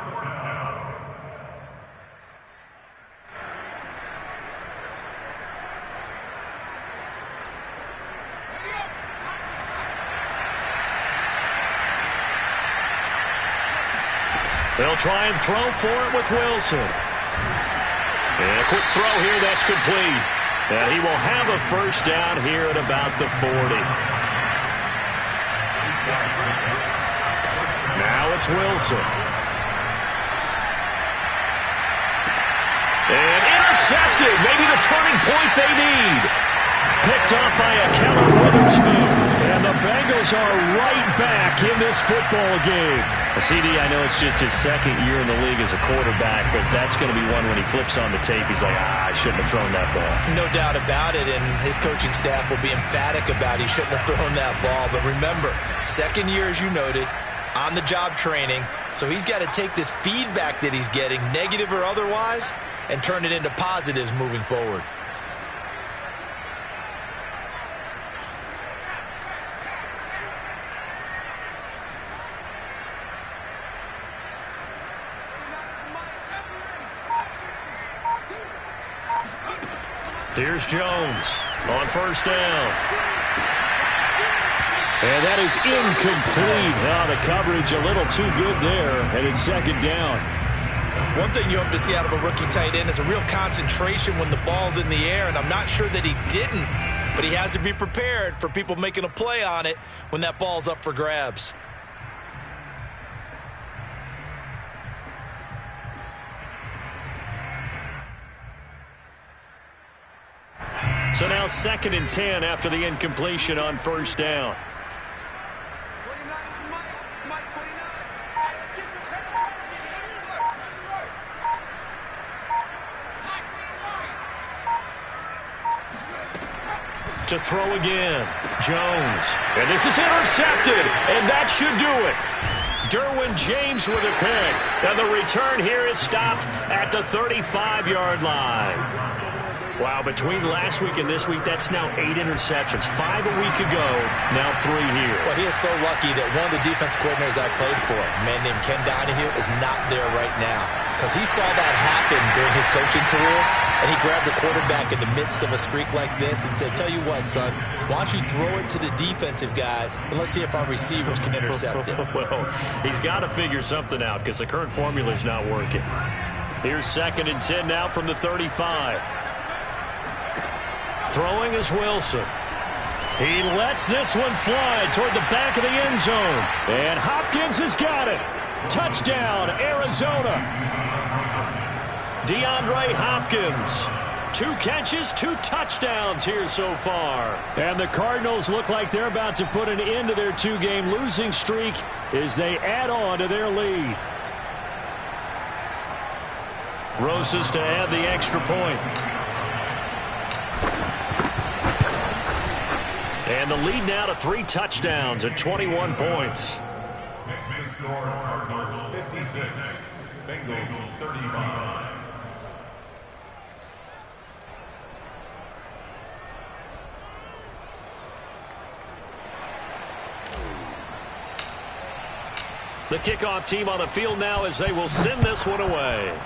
Speaker 1: They'll try and throw for it with Wilson. And a quick throw here, that's complete. And he will have a first down here at about the 40. Now it's Wilson. And intercepted. Maybe the turning point they need. Picked off by a Keller Witherspoon.
Speaker 3: And the Bengals are right back in this football game.
Speaker 1: CD, I know it's just his 2nd year in the league as a quarterback, but that's going to be one when he flips on the tape, he's like, I shouldn't have thrown that ball.
Speaker 2: No doubt about it, and his coaching staff will be emphatic about he shouldn't have thrown that ball. But remember, 2nd year, as you noted, on-the-job training, so he's got to take this feedback that he's getting, negative or otherwise, and turn it into positives moving forward.
Speaker 1: Here's Jones on first down.
Speaker 3: And that is incomplete. Oh, the coverage a little too good there, and it's 2nd down.
Speaker 2: One thing you hope to see out of a rookie tight end is a real concentration when the ball's in the air, and I'm not sure that he didn't, but he has to be prepared for people making a play on it when that ball's up for grabs.
Speaker 1: So now 2nd and 10 after the incompletion on first down.
Speaker 5: 29 is Mike 29. Let's get some
Speaker 1: To throw again, Jones. And this is intercepted, and that should do it. Derwin James with a pick. And the return here is stopped at the 35-yard line. Wow, between last week and this week, that's now 8 interceptions. 5 a week ago, now 3 here.
Speaker 2: Well, he is so lucky that one of the defense coordinators I played for, a man named Ken Donahue, is not there right now. Because he saw that happen during his coaching career, and he grabbed the quarterback in the midst of a streak like this and said, tell you what, son, why don't you throw it to the defensive guys, and let's see if our receivers can intercept it.
Speaker 1: Well, he's got to figure something out because the current formula is not working. Here's 2nd and 10 now from the 35. Throwing is Wilson. He lets this one fly toward the back of the end zone. And Hopkins has got it. Touchdown, Arizona. DeAndre Hopkins. 2 catches, 2 touchdowns here so far. And the Cardinals look like they're about to put an end to their 2-game losing streak as they add on to their lead. Rosas to add the extra point. And the lead now to 3 touchdowns at 21 points.
Speaker 4: Next to score, Cardinals 56, Bengals 35.
Speaker 1: The kickoff team on the field now as they will send this one away.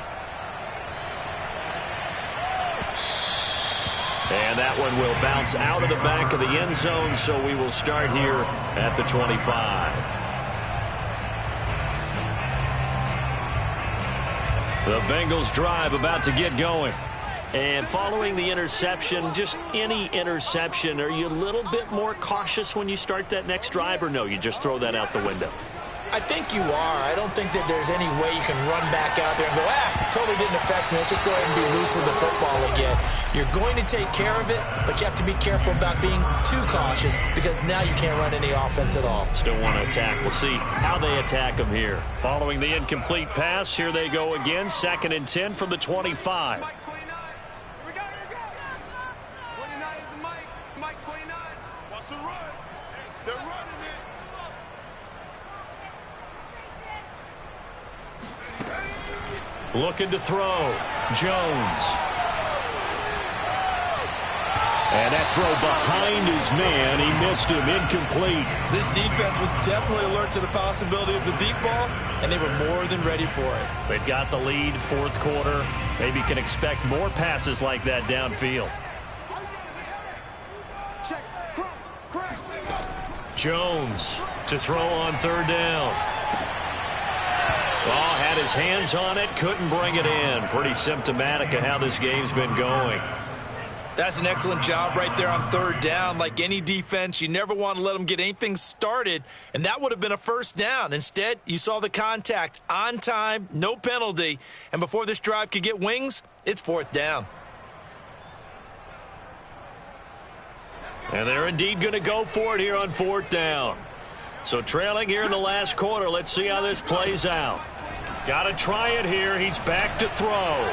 Speaker 1: And that one will bounce out of the back of the end zone, so we will start here at the 25. The Bengals drive about to get going. And following the interception, just any interception, are you a little bit more cautious when you start that next drive, or no, you just throw that out the window?
Speaker 2: I think you are. I don't think that there's any way you can run back out there and go, totally didn't affect me. Let's just go ahead and be loose with the football again. You're going to take care of it, but you have to be careful about being too cautious because now you can't run any offense at all.
Speaker 1: Still want to attack. We'll see how they attack them here. Following the incomplete pass, here they go again. 2nd and 10 from the 25.
Speaker 5: Mike 29. Here we go, here we go. 29 is the Mike. Mike 29. Wants to run. They're running it.
Speaker 1: Looking to throw. Jones. And that throw behind his man. He missed him. Incomplete.
Speaker 2: This defense was definitely alert to the possibility of the deep ball, and they were more than ready for it.
Speaker 1: They've got the lead, 4th quarter. Maybe can expect more passes like that downfield. Jones to throw on 3rd down. Oh, had his hands on it, couldn't bring it in. Pretty symptomatic of how this game's been going.
Speaker 2: That's an excellent job right there on 3rd down. Like any defense, you never want to let them get anything started, and that would have been a 1st down. Instead, you saw the contact on time, no penalty, and before this drive could get wings, it's 4th down.
Speaker 1: And they're indeed going to go for it here on 4th down. So trailing here in the last quarter, let's see how this plays out. Got to try it here. He's back to throw.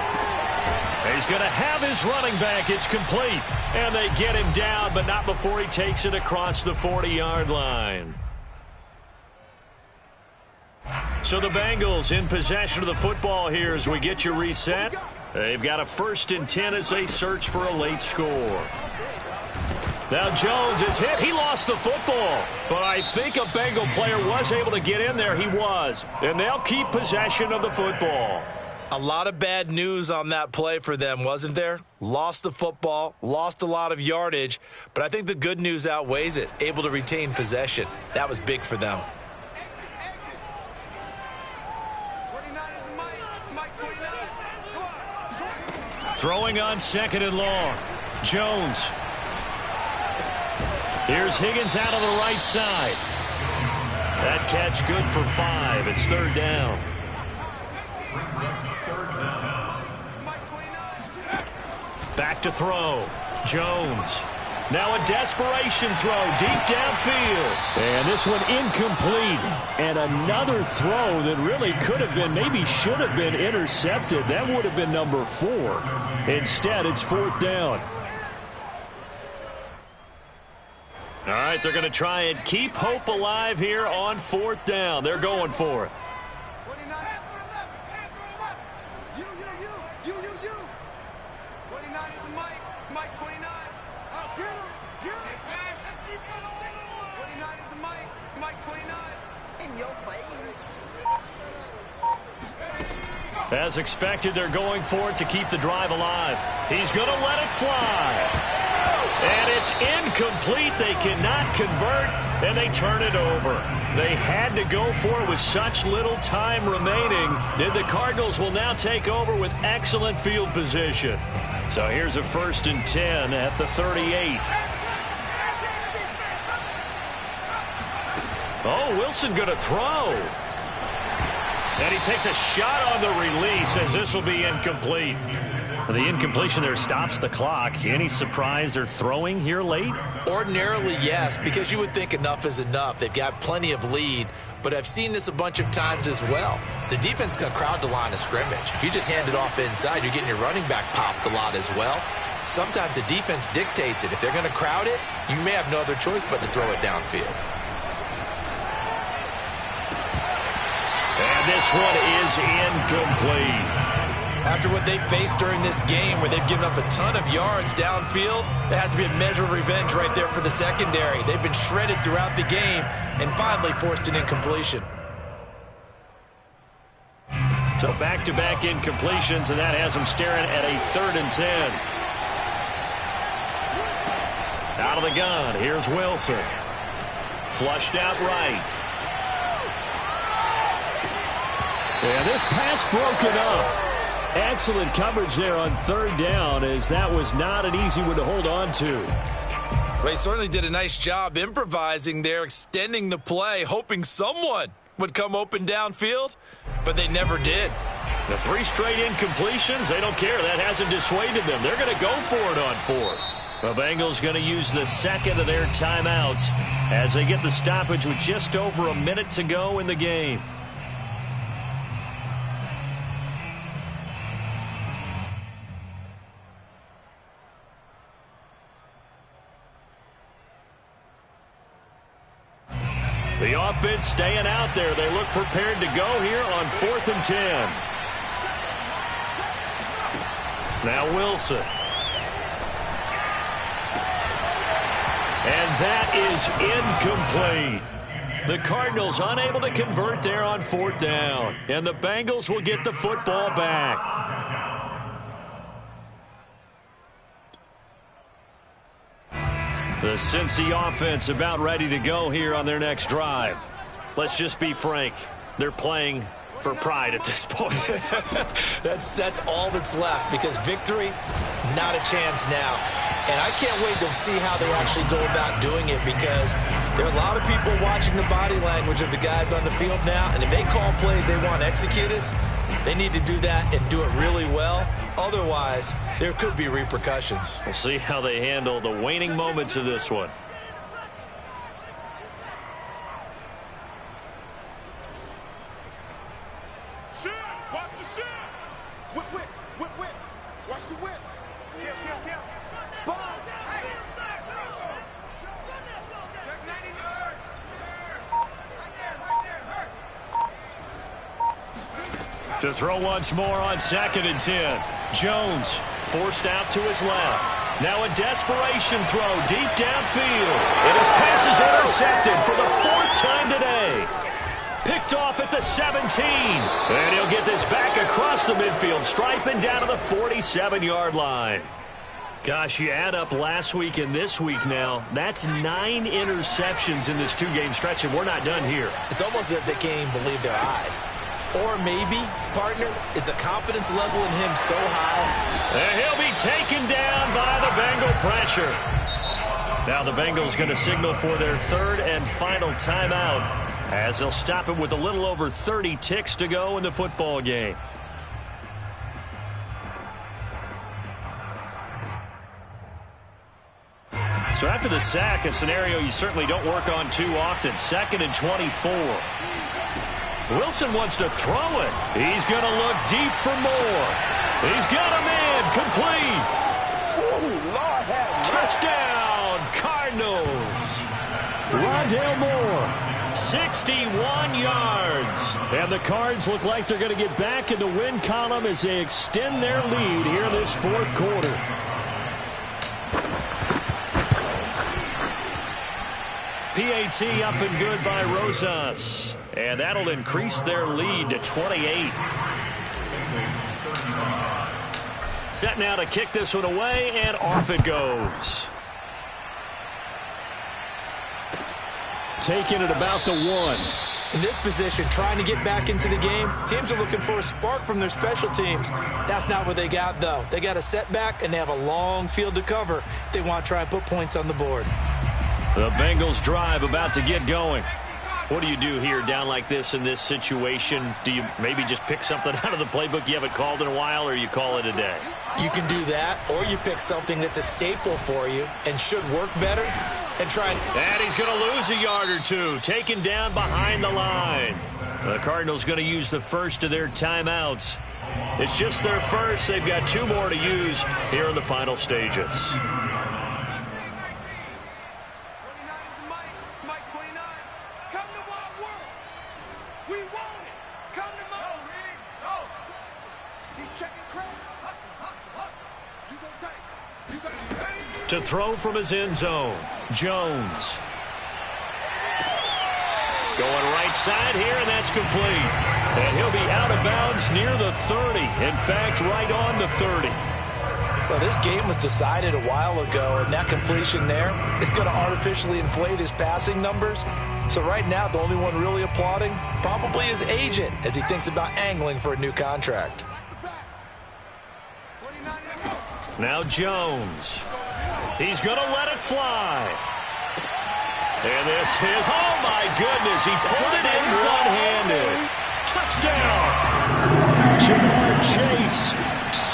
Speaker 1: He's going to have his running back. It's complete. And they get him down, but not before he takes it across the 40-yard line. So the Bengals in possession of the football here as we get you reset. They've got a 1st and 10 as they search for a late score. Now Jones is hit. He lost the football. But I think a Bengal player was able to get in there. He was. And they'll keep possession of the football.
Speaker 2: A lot of bad news on that play for them, wasn't there? Lost the football, lost a lot of yardage. But I think the good news outweighs it. Able to retain possession. That was big for them.
Speaker 5: 29 is the Mike. Mike 29.
Speaker 1: Throwing on 2nd and long. Jones. Here's Higgins out on the right side. That catch good for 5. It's 3rd down. Back to throw. Jones. Now a desperation throw deep downfield. And this one incomplete. And another throw that really could have been, maybe should have been intercepted. That would have been number 4. Instead, it's 4th down. All right, they're going to try and keep hope alive here on 4th down. They're going for it.
Speaker 5: 29. You. 29 is Mike. Mike 29. Oh, get him. Let's keep going. 29 is Mike. Mike 29. In your face.
Speaker 1: As expected, they're going for it to keep the drive alive. He's going to let it fly. And it's incomplete. They cannot convert, and they turn it over. They had to go for it with such little time remaining that the Cardinals will now take over with excellent field position. So here's a 1st and 10 at the 38. Oh, Wilson going to throw. And he takes a shot on the release as this will be incomplete. The incompletion there stops the clock. Any surprise they're throwing here late?
Speaker 2: Ordinarily, yes, because you would think enough is enough. They've got plenty of lead, but I've seen this a bunch of times as well. The defense can crowd the line of scrimmage. If you just hand it off inside, you're getting your running back popped a lot as well. Sometimes the defense dictates it. If they're going to crowd it, you may have no other choice but to throw it downfield.
Speaker 1: And this one is incomplete.
Speaker 2: After what they've faced during this game where they've given up a ton of yards downfield, there has to be a measure of revenge right there for the secondary. They've been shredded throughout the game and finally forced an incompletion.
Speaker 1: So back-to-back incompletions, and that has them staring at a 3rd and 10. Out of the gun, here's Wilson. Flushed out right.
Speaker 3: And this pass broken up. Excellent coverage there on 3rd down, as that was not an easy one to hold on to.
Speaker 2: Well, he certainly did a nice job improvising there, extending the play, hoping someone would come open downfield, but they never did.
Speaker 1: The 3 straight incompletions, they don't care. That hasn't dissuaded them. They're going to go for it on 4th. The Bengals going to use the 2nd of their timeouts as they get the stoppage with just over a minute to go in the game. The offense staying out there. They look prepared to go here on 4th and 10. Now Wilson. And that is incomplete. The Cardinals unable to convert there on 4th down. And the Bengals will get the football back. The Cincy offense about ready to go here on their next drive. Let's just be frank. They're playing for pride at this point.
Speaker 2: That's all that's left, because victory, not a chance now. And I can't wait to see how they actually go about doing it, because there are a lot of people watching the body language of the guys on the field now, and if they call plays they want executed, they need to do that and do it really well. Otherwise, there could be repercussions.
Speaker 1: We'll see how they handle the waning moments of this one.
Speaker 5: Watch the shit. Whip. Watch the whip. Kill. Spawn. Check 90.
Speaker 1: To throw once more on 2nd and 10. Jones forced out to his left. Now a desperation throw deep downfield. And his pass is intercepted for the 4th time today. Picked off at the 17. And he'll get this back across the midfield stripe and down to the 47-yard line. Gosh, you add up last week and this week now, that's 9 interceptions in this 2-game stretch, and we're not done here.
Speaker 2: It's almost as if they can't even believe their eyes. Or maybe, partner, is the confidence level in him so high?
Speaker 1: And he'll be taken down by the Bengal pressure. Now the Bengals going to signal for their 3rd and final timeout, as they'll stop it with a little over 30 ticks to go in the football game. So after the sack, a scenario you certainly don't work on too often. 2nd and 24. Wilson wants to throw it. He's going to look deep for more. He's got a man complete. Touchdown, Cardinals.
Speaker 3: Rondale Moore.
Speaker 1: 61 yards.
Speaker 3: And the Cards look like they're going to get back in the win column as they extend their lead here this fourth quarter.
Speaker 1: PAT up and good by Rosas. And that'll increase their lead to 28. Set now to kick this one away, and off it goes.
Speaker 3: Taking it about the 1.
Speaker 2: In this position, trying to get back into the game, teams are looking for a spark from their special teams. That's not what they got, though. They got a setback, and they have a long field to cover if they want to try and put points on the board.
Speaker 1: The Bengals drive about to get going. What do you do here down like this in this situation? Do you maybe just pick something out of the playbook you haven't called in a while, or you call it a day?
Speaker 2: You can do that, or you pick something that's a staple for you and should work better and try.
Speaker 1: And he's going to lose a yard or two, taken down behind the line. The Cardinals going to use the first of their timeouts. It's just their first. They've got 2 more to use here in the final stages. To throw from his end zone, Jones. Going right side here, and that's complete. And he'll be out of bounds near the 30. In fact, right on the 30.
Speaker 2: Well, this game was decided a while ago, and that completion there is going to artificially inflate his passing numbers. So right now, the only one really applauding probably his agent as he thinks about angling for a new contract.
Speaker 1: Now Jones. He's going to let it fly. And this is, oh my goodness, he pulled it in one-handed. Touchdown.
Speaker 3: Jamar Chase,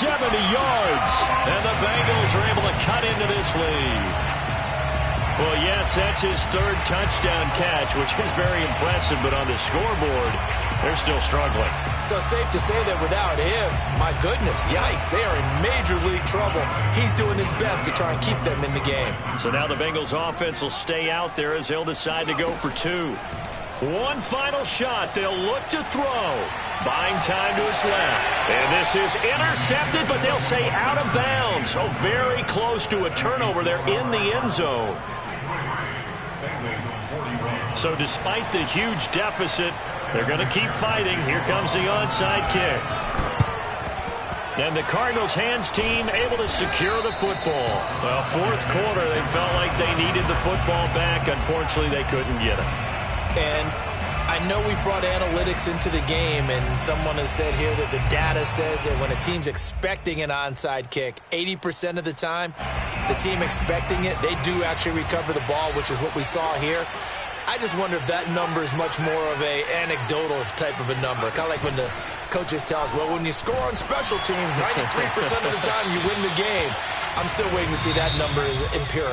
Speaker 3: 70 yards.
Speaker 1: And the Bengals are able to cut into this lead. Well, yes, that's his 3rd touchdown catch, which is very impressive, but on the scoreboard, they're still struggling.
Speaker 2: So safe to say that without him, my goodness, yikes, they are in major league trouble. He's doing his best to try and keep them in the game.
Speaker 1: So now the Bengals offense will stay out there as they'll decide to go for 2. One final shot. They'll look to throw. Buying time to his left. And this is intercepted, but they'll say out of bounds. Oh, very close to a turnover there in the end zone. So despite the huge deficit, they're going to keep fighting. Here comes the onside kick. And the Cardinals' hands team able to secure the football. Well, fourth quarter, they felt like they needed the football back. Unfortunately, they couldn't get it.
Speaker 2: And I know we brought analytics into the game, and someone has said here that the data says that when a team's expecting an onside kick, 80% of the time, the team expecting it, they do actually recover the ball, which is what we saw here. I just wonder if that number is much more of a anecdotal type of a number. Kind of like when the coaches tell us, well, when you score on special teams, 93% of the time you win the game. I'm still waiting to see that number is empirical.